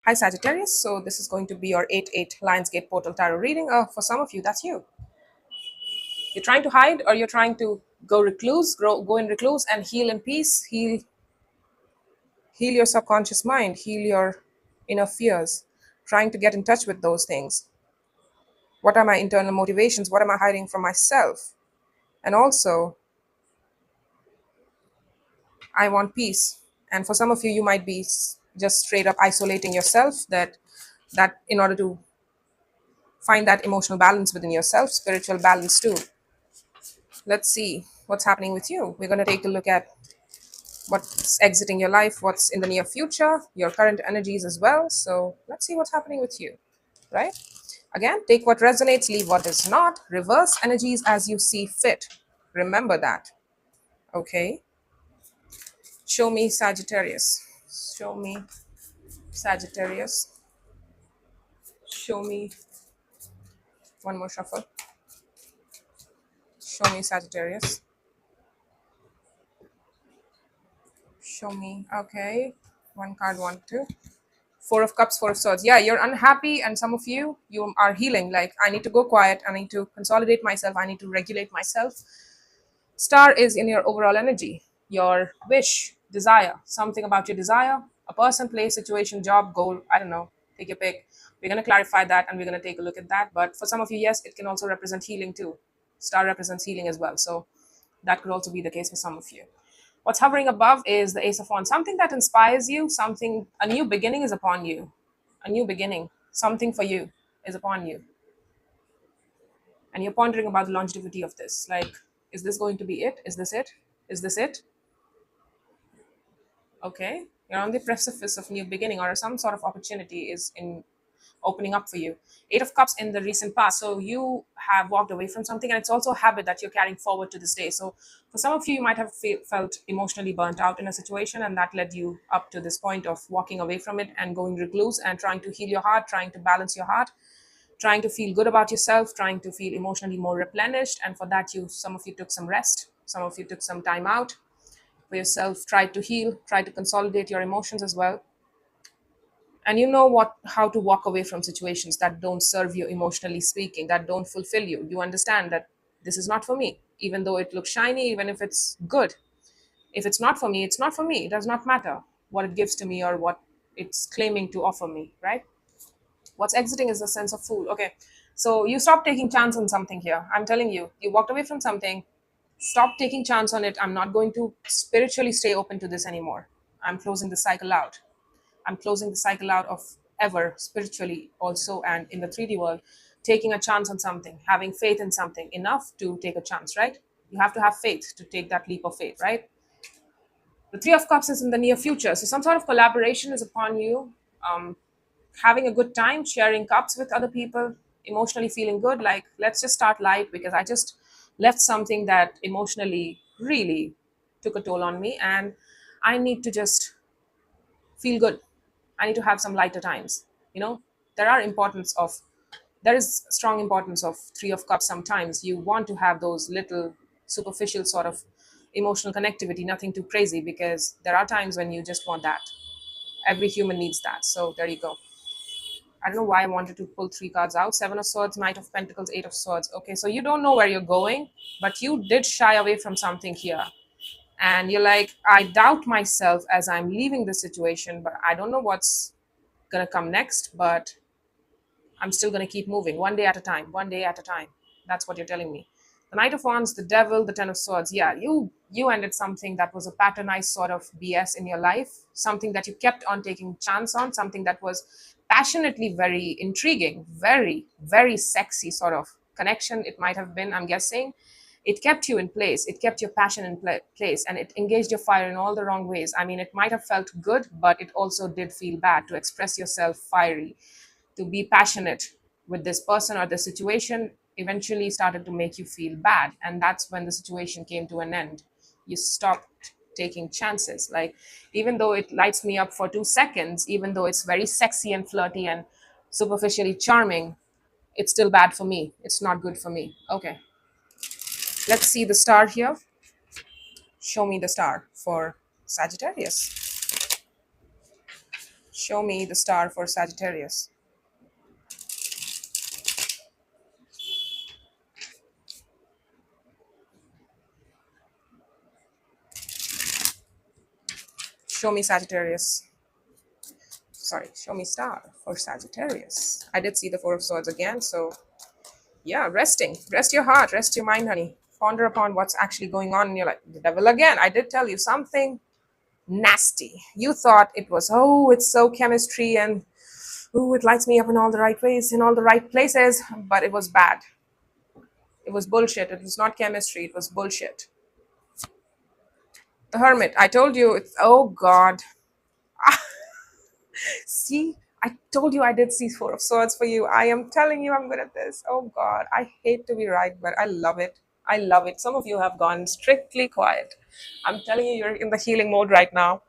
Hi Sagittarius, so this is going to be your 8-8 Lionsgate Portal Tarot reading. For some of you, that's you. You're trying to hide or you're trying to go recluse, go in recluse and heal in peace, heal your subconscious mind, heal your inner fears, trying to get in touch with those things. What are my internal motivations? What am I hiding from myself? And also, I want peace. And for some of you, you might be just straight up isolating yourself that in order to find that emotional balance within yourself, spiritual balance too. Let's see what's happening with you. We're going to take a look at what's exiting your life, what's in the near future, your current energies as well. So let's see what's happening with you, right? Again, take what resonates, leave what is not, reverse energies as you see fit. Remember that, okay? Show me Sagittarius. Show me Sagittarius. Show me one more shuffle. Show me Sagittarius. Show me, okay. One card, one, two. Four of Cups, Four of Swords. Yeah, you're unhappy, and some of you are healing. Like, I need to go quiet. I need to consolidate myself. I need to regulate myself. Star is in your overall energy, your wish, desire, something about your desire, a person, place, situation, job, goal. I don't know. Take your pick. We're going to clarify that and we're going to take a look at that. But for some of you, yes, it can also represent healing too. Star represents healing as well. So that could also be the case for some of you. What's hovering above is the Ace of Wands, something that inspires you, something, a new beginning is upon you. A new beginning, something for you is upon you. And you're pondering about the longevity of this. Like, is this going to be it? Is this it? Is this it? Okay. You're on the precipice of new beginning, or some sort of opportunity is in opening up for you. Eight of Cups in the recent past. So you have walked away from something, and it's also a habit that you're carrying forward to this day. So for some of you, you might have felt emotionally burnt out in a situation, and that led you up to this point of walking away from it and going recluse and trying to heal your heart, trying to balance your heart, trying to feel good about yourself, trying to feel emotionally more replenished. And for that, some of you took some rest, some of you took some time out for yourself, tried to heal, tried to consolidate your emotions as well. And you know what, how to walk away from situations that don't serve you emotionally speaking, that don't fulfill you. You understand that this is not for me, even though it looks shiny, even if it's good. If it's not for me, it's not for me. It does not matter what it gives to me or what it's claiming to offer me, right? What's exiting is the sense of fool. Okay, so you stop taking chance on something here. I'm telling you, you walked away from something. Stop taking chance on it. I'm not going to spiritually stay open to this anymore. I'm closing the cycle out. I'm closing the cycle out of ever spiritually also, and in the 3D world, taking a chance on something, having faith in something enough to take a chance, right? You have to have faith to take that leap of faith, right? The Three of Cups is in the near future. So some sort of collaboration is upon you. Um, Having a good time, sharing cups with other people, emotionally feeling good. Like, let's just start light because I just left something that emotionally really took a toll on me, and I need to just feel good. I need to have some lighter times. You know, there are importance of there is strong importance of Three of Cups. Sometimes you want to have those little superficial sort of emotional connectivity, nothing too crazy, because there are times when you just want that. Every human needs that. So there you go. I don't know why I wanted to pull three cards out. Seven of Swords, Knight of Pentacles, Eight of Swords. Okay, so you don't know where you're going, but you did shy away from something here. And you're like, I doubt myself as I'm leaving this situation, but I don't know what's going to come next, but I'm still going to keep moving one day at a time, one day at a time. That's what you're telling me. The Knight of Wands, the Devil, the Ten of Swords. Yeah, you ended something that was a patternized sort of BS in your life, something that you kept on taking chance on, something that was passionately very intriguing, very, very sexy sort of connection. It might have been, I'm guessing. It kept you in place. It kept your passion in place, and it engaged your fire in all the wrong ways. I mean, it might have felt good, but it also did feel bad to express yourself fiery, to be passionate with this person or the situation eventually started to make you feel bad. And that's when the situation came to an end. You stopped taking chances. Like, even though it lights me up for 2 seconds, even though it's very sexy and flirty and superficially charming, it's still bad for me. It's not good for me. Okay, let's see the star here. Show me the star for Sagittarius. Show me the star for Sagittarius. Show me Sagittarius. Sorry, show me star for Sagittarius. I did see the Four of Swords again, so yeah, resting. Rest your heart, rest your mind, honey. Ponder upon what's actually going on in your life. The devil again. I did tell you something nasty. You thought it was, oh, it's so chemistry and oh, it lights me up in all the right ways, in all the right places, but it was bad. It was bullshit. It was not chemistry, it was bullshit. The Hermit. I told you it's, oh God. See, I told you I did see Four of Swords for you. I am telling you I'm good at this. Oh God, I hate to be right, but I love it. I love it. Some of you have gone strictly quiet. I'm telling you, you're in the healing mode right now.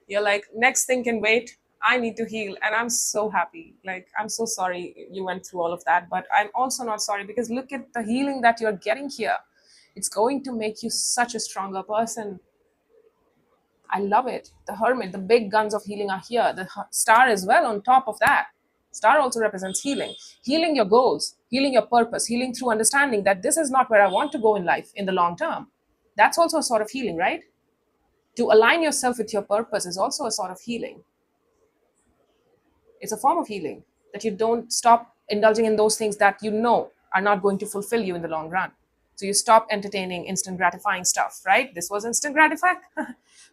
You're like, next thing can wait. I need to heal. And I'm so happy. Like, I'm so sorry you went through all of that. But I'm also not sorry because look at the healing that you're getting here. It's going to make you such a stronger person. I love it. The Hermit, the big guns of healing are here. The star as well on top of that. Star also represents healing. Healing your goals, healing your purpose, healing through understanding that this is not where I want to go in life in the long term. That's also a sort of healing, right? To align yourself with your purpose is also a sort of healing. It's a form of healing that you don't stop indulging in those things that you know are not going to fulfill you in the long run. So you stop entertaining instant gratifying stuff, right? This was instant gratifying.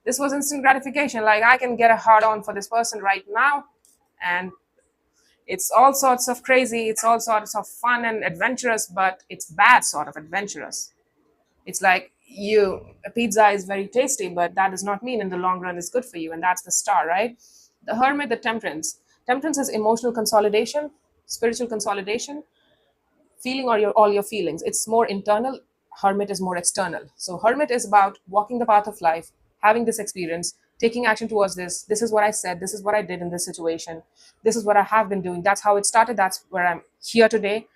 This was instant gratification. Like I can get a hard on for this person right now, and it's all sorts of crazy. It's all sorts of fun and adventurous, but it's bad sort of adventurous. It's like you a pizza is very tasty, but that does not mean in the long run is good for you, and that's the star, right? The Hermit, the Temperance. Temperance is emotional consolidation, spiritual consolidation, feeling all your feelings. It's more internal. Hermit is more external. So Hermit is about walking the path of life, having this experience, taking action towards this. This is what I said. This is what I did in this situation. This is what I have been doing. That's how it started. That's where I'm here today.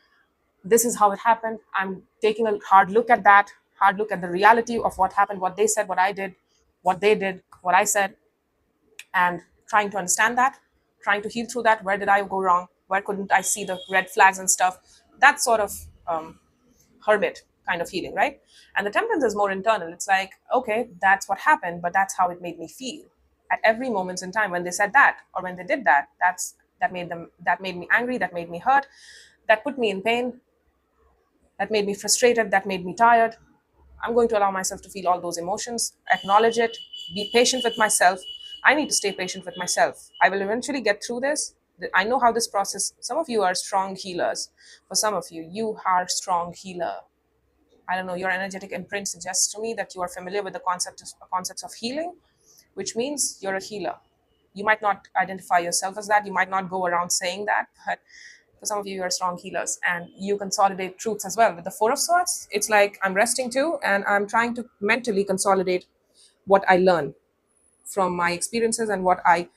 This is how it happened. I'm taking a hard look at that, hard look at the reality of what happened, what they said, what I did, what they did, what I said, and trying to understand that, trying to heal through that. Where did I go wrong? Where couldn't I see the red flags and stuff? That sort of hermit kind of healing, right? And the temperance is more internal. It's like, okay, that's what happened, but that's how it made me feel at every moment in time when they said that or when they did that. That made me angry, that made me hurt, that put me in pain, that made me frustrated, that made me tired. I'm going to allow myself to feel all those emotions, acknowledge it, be patient with myself. I need to stay patient with myself. I will eventually get through this. I know how this process, some of you are strong healers. For some of you, you are strong healer. I don't know, your energetic imprint suggests to me that you are familiar with the concepts of healing, which means you're a healer. You might not identify yourself as that. You might not go around saying that, but for some of you, you're strong healers and you consolidate truths as well. With the Four of Swords, it's like I'm resting too, and I'm trying to mentally consolidate what I learn from my experiences and what I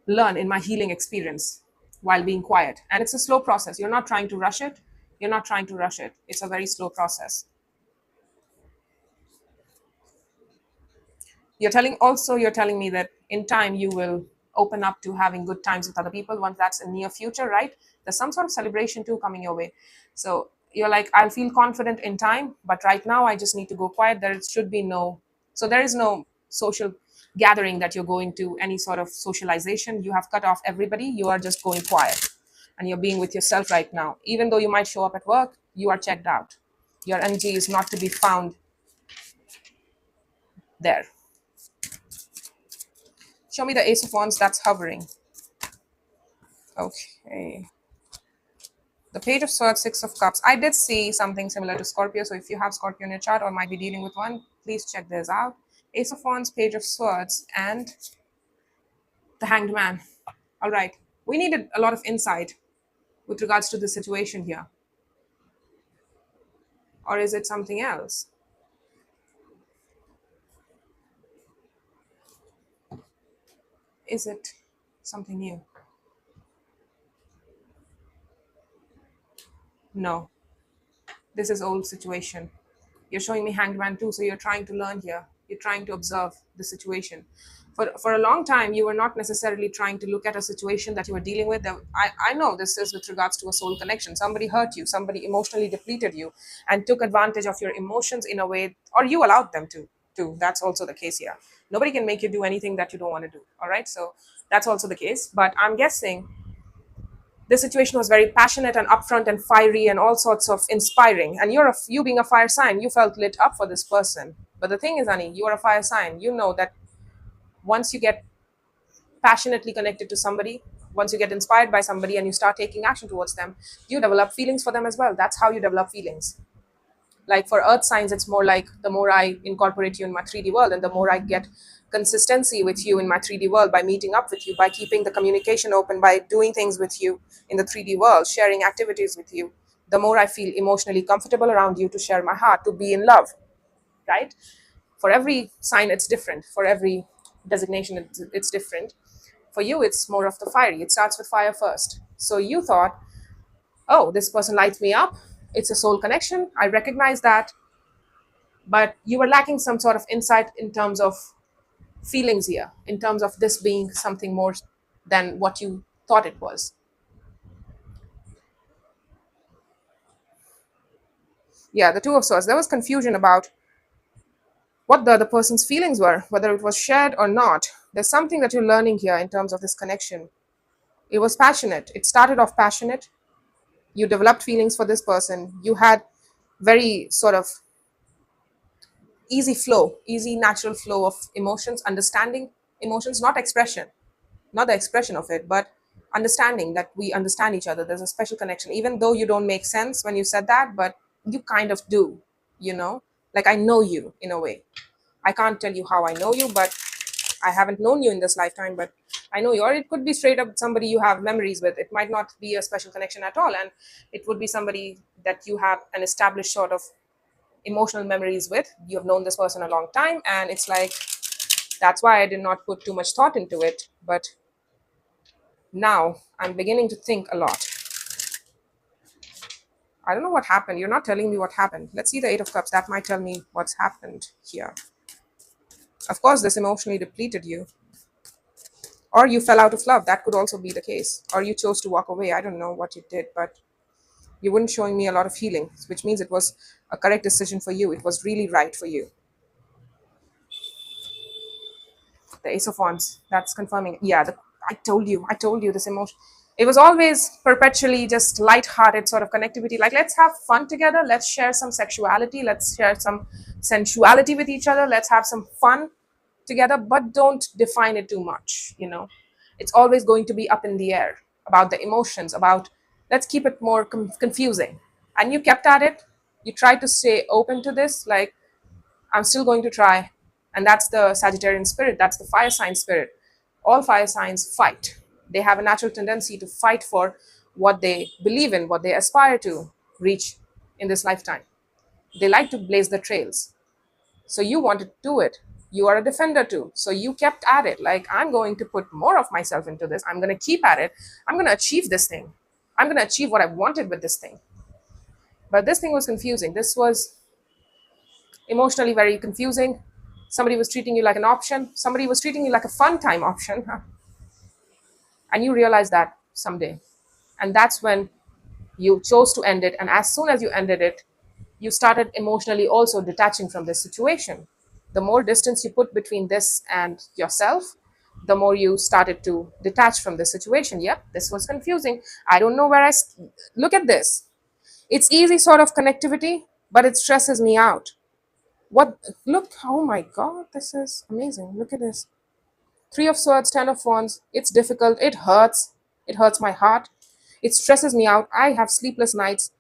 learn in my healing experience while being quiet. And it's a slow process. You're not trying to rush it. You're not trying to rush it. It's a very slow process. You're telling me that in time you will open up to having good times with other people once that's in near future, right? There's some sort of celebration too coming your way. So you're like, I'll feel confident in time, but right now I just need to go quiet. There should be no, so there is no social gathering that you're going to, any sort of socialization. You have cut off everybody. You are just going quiet and you're being with yourself right now. Even though you might show up at work, you are checked out. Your energy is not to be found there. Show me the Ace of Wands that's hovering. Okay. The Page of Swords, Six of Cups. I did see something similar to Scorpio. So if you have Scorpio in your chart or might be dealing with one, please check this out. Ace of Wands, Page of Swords, and the Hanged Man. All right. We needed a lot of insight with regards to the situation here. Or is it something else? Is it something new? No. This is old situation. You're showing me Hanged Man too, so you're trying to learn here. You're trying to observe the situation. For a long time, you were not necessarily trying to look at a situation that you were dealing with. I know this is with regards to a soul connection. Somebody hurt you, somebody emotionally depleted you, and took advantage of your emotions in a way, or you allowed them to. Too. That's also the case here. Nobody can make you do anything that you don't want to do. All right. So that's also the case. But I'm guessing the situation was very passionate and upfront and fiery and all sorts of inspiring. And you being a fire sign, you felt lit up for this person. But the thing is, Annie, you are a fire sign. You know that once you get passionately connected to somebody, once you get inspired by somebody and you start taking action towards them, you develop feelings for them as well. That's how you develop feelings. Like for earth signs, it's more like the more I incorporate you in my 3D world and the more I get consistency with you in my 3D world by meeting up with you, by keeping the communication open, by doing things with you in the 3D world, sharing activities with you, the more I feel emotionally comfortable around you to share my heart, to be in love, right? For every sign it's different, for every designation it's different. For you it's more of the fiery, it starts with fire first. So you thought, oh, this person lights me up, it's a soul connection, I recognize that. But you were lacking some sort of insight in terms of feelings here, in terms of this being something more than what you thought it was. Yeah, the two of swords, there was confusion about what the other person's feelings were, whether it was shared or not. There's something that you're learning here in terms of this connection. It was passionate, it started off passionate. You developed feelings for this person, you had very sort of easy flow, easy natural flow of emotions, understanding emotions, not expression, not the expression of it, but understanding that we understand each other. There's a special connection, even though you don't make sense when you said that, but you kind of do, you know, like I know you in a way. I can't tell you how I know you, but I haven't known you in this lifetime, but I know you. Or it could be straight up somebody you have memories with. It might not be a special connection at all. And it would be somebody that you have an established sort of emotional memories with. You have known this person a long time. And it's like, that's why I did not put too much thought into it. But now I'm beginning to think a lot. I don't know what happened. You're not telling me what happened. Let's see the Eight of Cups. That might tell me what's happened here. Of course, this emotionally depleted you. Or you fell out of love. That could also be the case. Or you chose to walk away. I don't know what you did, but you weren't showing me a lot of healing, which means it was a correct decision for you. It was really right for you. The Ace of Wands, that's confirming. Yeah, I told you this emotion. It was always perpetually just light-hearted sort of connectivity. Like, let's have fun together. Let's share some sexuality. Let's share some sensuality with each other. Let's have some fun together, but don't define it too much. It's always going to be up in the air about the emotions, about let's keep it more confusing. And you kept at it. You tried to stay open to this, like, I'm still going to try. And that's the Sagittarian spirit. That's the fire sign spirit. All fire signs fight. They have a natural tendency to fight for what they believe in, what they aspire to reach in this lifetime. They like to blaze the trails. So you wanted to do it. You are a defender too. So you kept at it. Like, I'm going to put more of myself into this. I'm going to keep at it. I'm going to achieve this thing. I'm going to achieve what I wanted with this thing. But this thing was confusing. This was emotionally very confusing. Somebody was treating you like an option. Somebody was treating you like a fun time option. And you realize that someday. And that's when you chose to end it. And as soon as you ended it, you started emotionally also detaching from this situation. The more distance you put between this and yourself, the more you started to detach from the situation. Yep, this was confusing. I don't know where look at this. It's easy sort of connectivity, but it stresses me out. What? Look, oh my God, this is amazing. Look at this. Three of Swords, Ten of Wands. It's difficult. It hurts. It hurts my heart. It stresses me out. I have sleepless nights.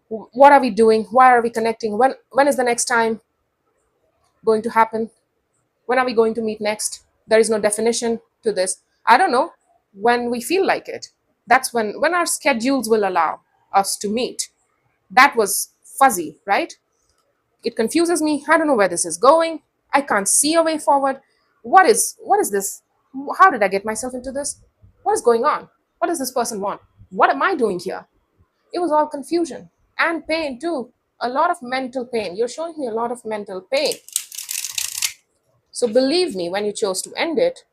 What are we doing? Why are we connecting? When is the next time going to happen? When are we going to meet next? There is no definition to this. I don't know. When we feel like it. That's when our schedules will allow us to meet. That was fuzzy, right? It confuses me. I don't know where this is going. I can't see a way forward. What is this? How did I get myself into this? What is going on? What does this person want? What am I doing here? It was all confusion and pain too. A lot of mental pain. You're showing me a lot of mental pain. So believe me, when you chose to end it,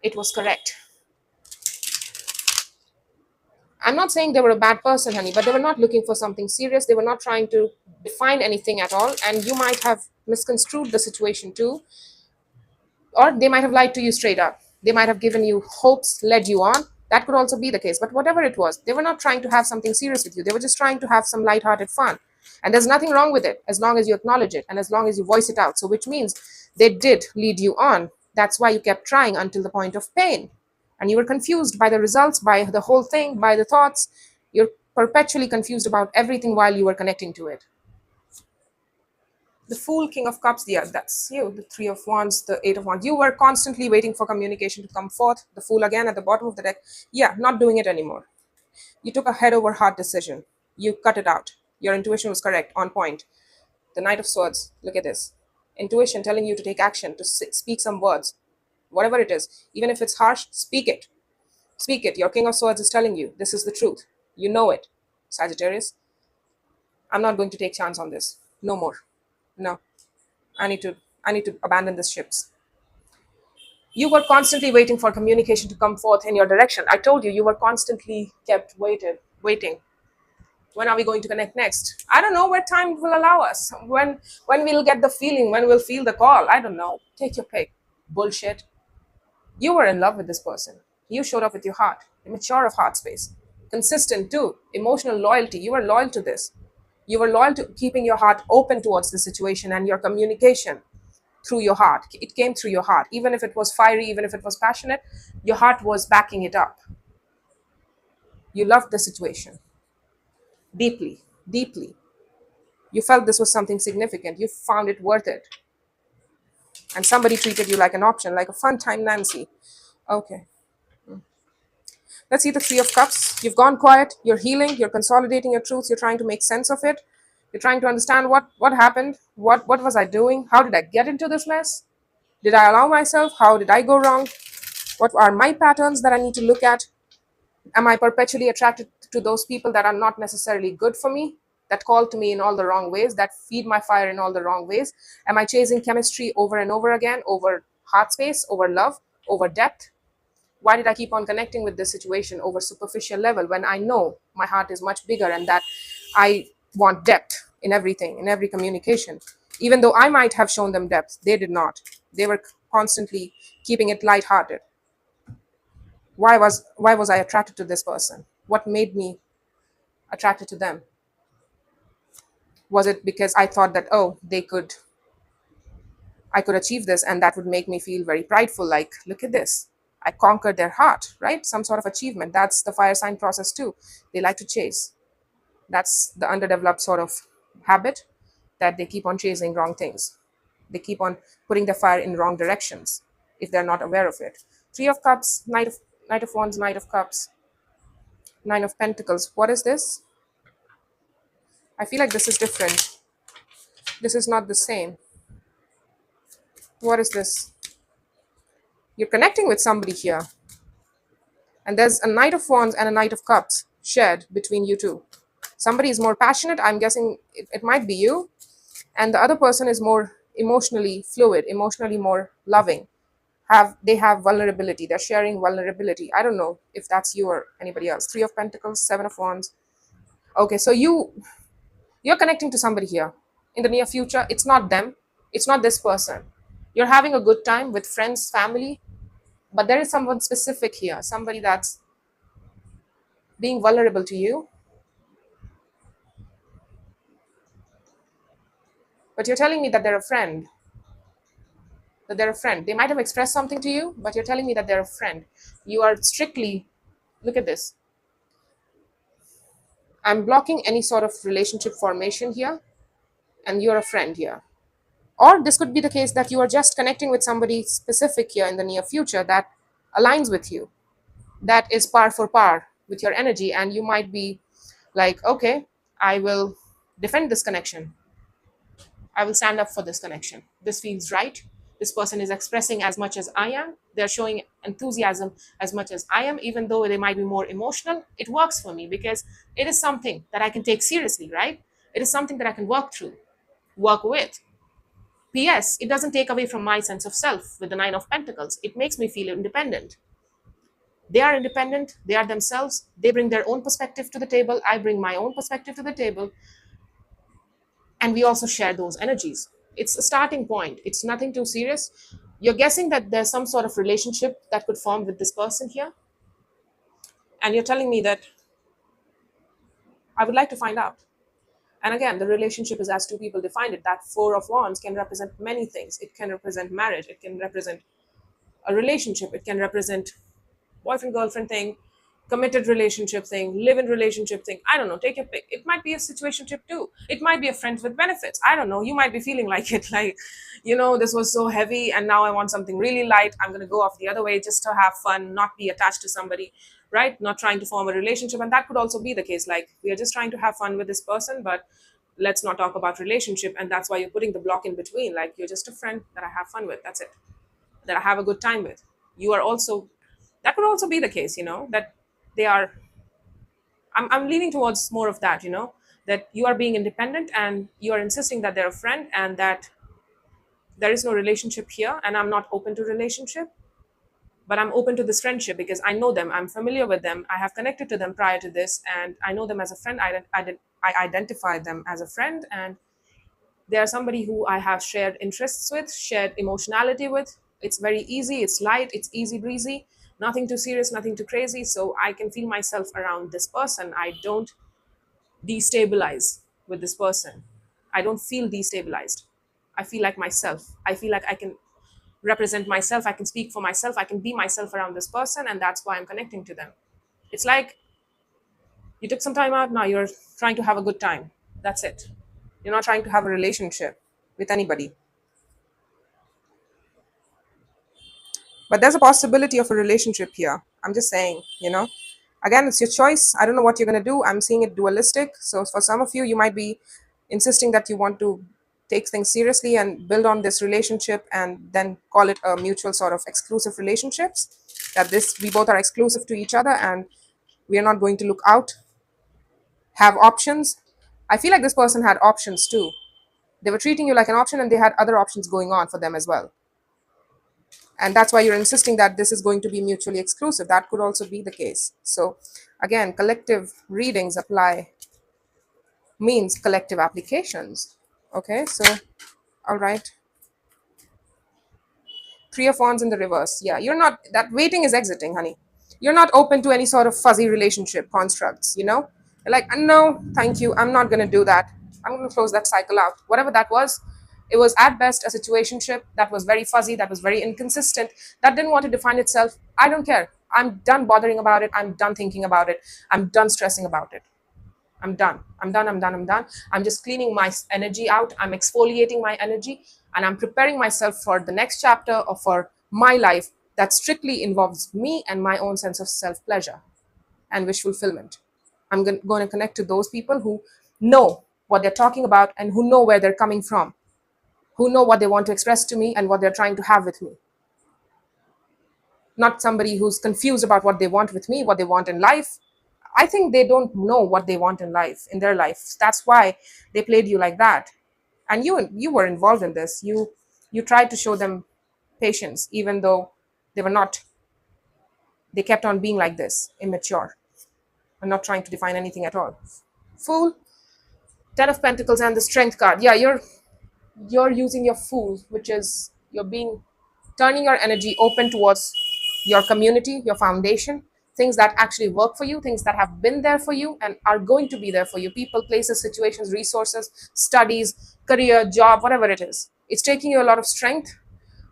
it was correct. I'm not saying they were a bad person, honey, but they were not looking for something serious. They were not trying to define anything at all. And you might have misconstrued the situation too, or they might have lied to you straight up. They might have given you hopes, led you on. That could also be the case. But whatever it was, they were not trying to have something serious with you. They were just trying to have some lighthearted fun. And there's nothing wrong with it as long as you acknowledge it and as long as you voice it out. So, which means they did lead you on. That's why you kept trying until the point of pain. And you were confused by the results, by the whole thing, by the thoughts. You're perpetually confused about everything while you were connecting to it. The Fool, King of Cups, yeah, that's you. The Three of Wands, the Eight of Wands. You were constantly waiting for communication to come forth. The Fool again at the bottom of the deck. Yeah, not doing it anymore. You took a head over heart decision. You cut it out. Your intuition was correct, on point. The Knight of Swords. Look at this. Intuition telling you to take action, to speak some words. Whatever it is. Even if it's harsh, speak it. Speak it. Your King of Swords is telling you this is the truth. You know it. Sagittarius, I'm not going to take chance on this. No more. No. I need to abandon these ships. You were constantly waiting for communication to come forth in your direction. I told you, you were constantly kept waiting. When are we going to connect next? I don't know where time will allow us. When we'll get the feeling, when we'll feel the call. I don't know. Take your pick. Bullshit. You were in love with this person. You showed up with your heart. Mature of heart space. Consistent too. Emotional loyalty. You were loyal to this. You were loyal to keeping your heart open towards the situation and your communication through your heart. It came through your heart. Even if it was fiery, even if it was passionate, your heart was backing it up. You loved the situation deeply, deeply. You felt this was something significant. You found it worth it. And somebody treated you like an option, like a fun time Nancy. Okay. Let's see the Three of Cups. You've gone quiet. You're healing. You're consolidating your truths. You're trying to make sense of it. You're trying to understand what happened. What was I doing? How did I get into this mess? Did I allow myself? How did I go wrong? What are my patterns that I need to look at? Am I perpetually attracted to those people that are not necessarily good for me, that call to me in all the wrong ways, that feed my fire in all the wrong ways? Am I chasing chemistry over and over again, over heart space, over love, over depth? Why did I keep on connecting with this situation over superficial level when I know my heart is much bigger and that I want depth in everything, in every communication? Even though I might have shown them depth, they did not. They were constantly keeping it lighthearted. Why was I attracted to this person? What made me attracted to them? Was it because I thought that, oh, I could achieve this and that would make me feel very prideful, like, look at this, I conquered their heart, right? Some sort of achievement. That's the fire sign process too. They like to chase. That's the underdeveloped sort of habit, that they keep on chasing wrong things. They keep on putting the fire in wrong directions if they're not aware of it. Three of Cups, Knight of Wands, Knight of Cups, Nine of Pentacles. What is this? I feel like this is different. This is not the same. What is this? You're connecting with somebody here. And there's a Knight of Wands and a Knight of Cups shared between you two. Somebody is more passionate. I'm guessing it might be you. And the other person is more emotionally fluid, emotionally more loving. They have vulnerability. They're sharing vulnerability. I don't know if that's you or anybody else. Three of Pentacles, Seven of Wands. Okay, so you're connecting to somebody here in the near future. It's not them. It's not this person. You're having a good time with friends, family, but there is someone specific here, somebody that's being vulnerable to you. But you're telling me that they're a friend. That they're a friend. They might have expressed something to you, but you're telling me that they're a friend. You are strictly, look at this. I'm blocking any sort of relationship formation here, and you're a friend here. Or this could be the case that you are just connecting with somebody specific here in the near future that aligns with you, that is par for par with your energy, and you might be like, okay, I will defend this connection. I will stand up for this connection. This feels right. This person is expressing as much as I am. They're showing enthusiasm as much as I am, even though they might be more emotional. It works for me because it is something that I can take seriously, right? It is something that I can work through, work with. P.S. It doesn't take away from my sense of self with the Nine of Pentacles. It makes me feel independent. They are independent, they are themselves, they bring their own perspective to the table, I bring my own perspective to the table, and we also share those energies. It's a starting point, it's nothing too serious. You're guessing that there's some sort of relationship that could form with this person here, and you're telling me that I would like to find out. And again, the relationship is as two people defined it. That Four of Wands can represent many things. It can represent marriage, it can represent a relationship, it can represent boyfriend girlfriend thing, committed relationship thing, live in relationship thing. I don't know. Take your pick. It might be a situationship too. It might be a friends with benefits. I don't know. You might be feeling like it, like, this was so heavy and now I want something really light. I'm going to go off the other way just to have fun, not be attached to somebody, right? Not trying to form a relationship. And that could also be the case. Like, we are just trying to have fun with this person, but let's not talk about relationship. And that's why you're putting the block in between. Like, you're just a friend that I have fun with. That's it. That I have a good time with. You are also, that could also be the case, that they are, I'm leaning towards more of that, that you are being independent and you are insisting that they're a friend and that there is no relationship here and I'm not open to relationship, but I'm open to this friendship because I know them, I'm familiar with them, I have connected to them prior to this, and I know them as a friend. I identify them as a friend, and they are somebody who I have shared interests with, shared emotionality with. It's very easy, it's light, it's easy breezy, nothing too serious, nothing too crazy. So I can feel myself around this person. I don't destabilize with this person. I don't feel destabilized. I feel like myself. I feel like I can represent myself. I can speak for myself. I can be myself around this person. And that's why I'm connecting to them. It's like you took some time out, now you're trying to have a good time. That's it. You're not trying to have a relationship with anybody. But there's a possibility of a relationship here. I'm just saying. Again, it's your choice. I don't know what you're going to do. I'm seeing it dualistic. So for some of you, you might be insisting that you want to take things seriously and build on this relationship and then call it a mutual sort of exclusive relationships. That this, we both are exclusive to each other and we are not going to look out, have options. I feel like this person had options too. They were treating you like an option and they had other options going on for them as well. And that's why you're insisting that this is going to be mutually exclusive. That could also be the case. So again, collective readings apply means collective applications. Okay, so all right. Three of Wands in the reverse. Yeah, you're not, that waiting is exiting, honey. You're not open to any sort of fuzzy relationship constructs. You're like, no, thank you. I'm not going to do that. I'm going to close that cycle out. Whatever that was, it was at best a situationship that was very fuzzy, that was very inconsistent, that didn't want to define itself. I don't care. I'm done bothering about it. I'm done thinking about it. I'm done stressing about it. I'm done. I'm done. I'm done. I'm done. I'm just cleaning my energy out. I'm exfoliating my energy and I'm preparing myself for the next chapter or for my life that strictly involves me and my own sense of self pleasure and wish fulfillment. I'm going to connect to those people who know what they're talking about and who know where they're coming from, who know what they want to express to me and what they're trying to have with me. Not somebody who's confused about what they want with me, what they want in life. I think they don't know what they want in life, in their life. That's why they played you like that. And you were involved in this. You tried to show them patience, even though they were not. They kept on being like this, immature, and not trying to define anything at all. Fool, Ten of Pentacles, and the Strength card. Yeah, you're using your Fool, which is you're being turning your energy open towards your community, your foundation, things that actually work for you, things that have been there for you and are going to be there for you, people, places, situations, resources, studies, career, job, whatever it is. It's taking you a lot of strength,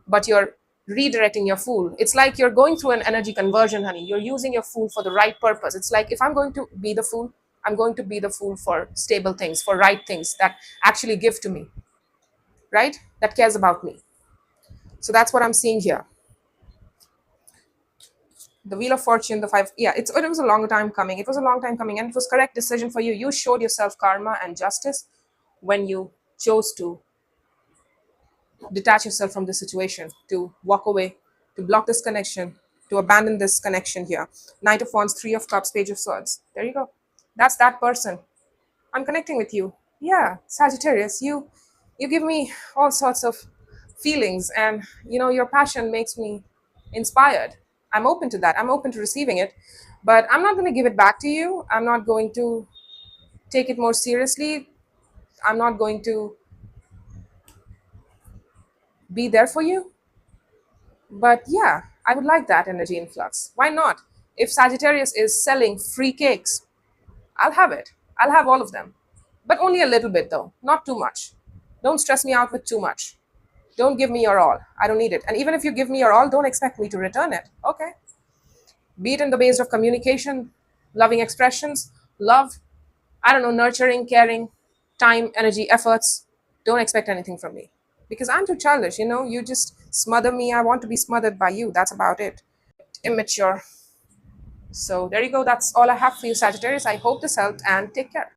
but you're redirecting your Fool. It's like you're going through an energy conversion, honey. You're using your Fool for the right purpose. It's like, if I'm going to be the Fool, I'm going to be the Fool for stable things, for right things that actually give to me, right? That cares about me. So that's what I'm seeing here. The Wheel of Fortune, the five. Yeah, it was a long time coming. It was a long time coming, and it was correct decision for you. You showed yourself karma and justice when you chose to detach yourself from this situation, to walk away, to block this connection, to abandon this connection here. Knight of Wands, Three of Cups, Page of Swords. There you go. That's that person. I'm connecting with you. Yeah, Sagittarius, You give me all sorts of feelings, and your passion makes me inspired. I'm open to that. I'm open to receiving it, but I'm not going to give it back to you. I'm not going to take it more seriously. I'm not going to be there for you. But yeah, I would like that energy influx. Why not? If Sagittarius is selling free cakes, I'll have it. I'll have all of them. But only a little bit though, not too much. Don't stress me out with too much. Don't give me your all. I don't need it. And even if you give me your all, don't expect me to return it. Okay. Be it in the base of communication, loving expressions, love, I don't know, nurturing, caring, time, energy, efforts. Don't expect anything from me. Because I'm too childish, you just smother me. I want to be smothered by you. That's about it. Immature. So there you go. That's all I have for you, Sagittarius. I hope this helped, and take care.